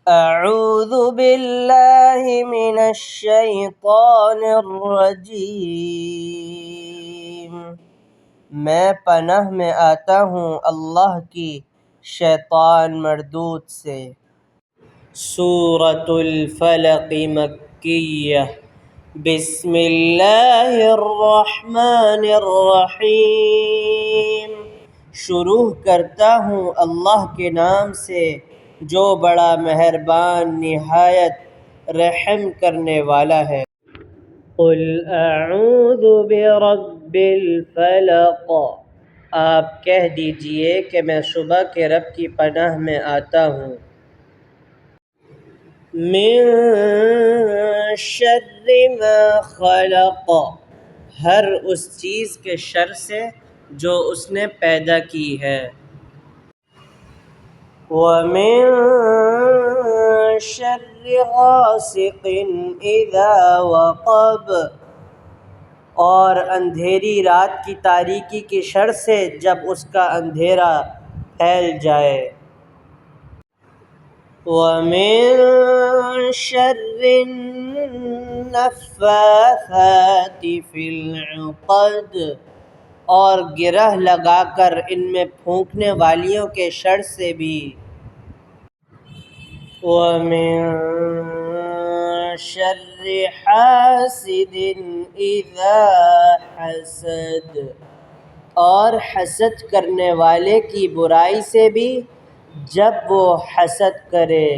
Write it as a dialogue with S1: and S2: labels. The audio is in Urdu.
S1: اعوذ باللہ من الشیطان الرجیم، میں پناہ میں آتا ہوں اللہ کی شیطان مردود سے۔ سورۃ الفلق مکیہ۔ بسم اللہ الرحمن الرحیم۔ شروع کرتا ہوں اللہ کے نام سے جو بڑا مہربان نہایت رحم کرنے والا ہے۔ قل اعوذ برب الفلق، آپ کہہ دیجئے کہ میں صبح کے رب کی پناہ میں آتا ہوں۔ من شر ما خلق، ہر اس چیز کے شر سے جو اس نے پیدا کی ہے۔ ومن شر غاسق اذا وقب، اور اندھیری رات کی تاریکی کی شر سے جب اس کا اندھیرا پھیل جائے۔ ومن شر النفاثات فی العقد، اور گرہ لگا کر ان میں پھونکنے والیوں کے شر سے بھی۔ ومن شر حاسد اذا حسد، اور حسد کرنے والے کی برائی سے بھی جب وہ حسد کرے۔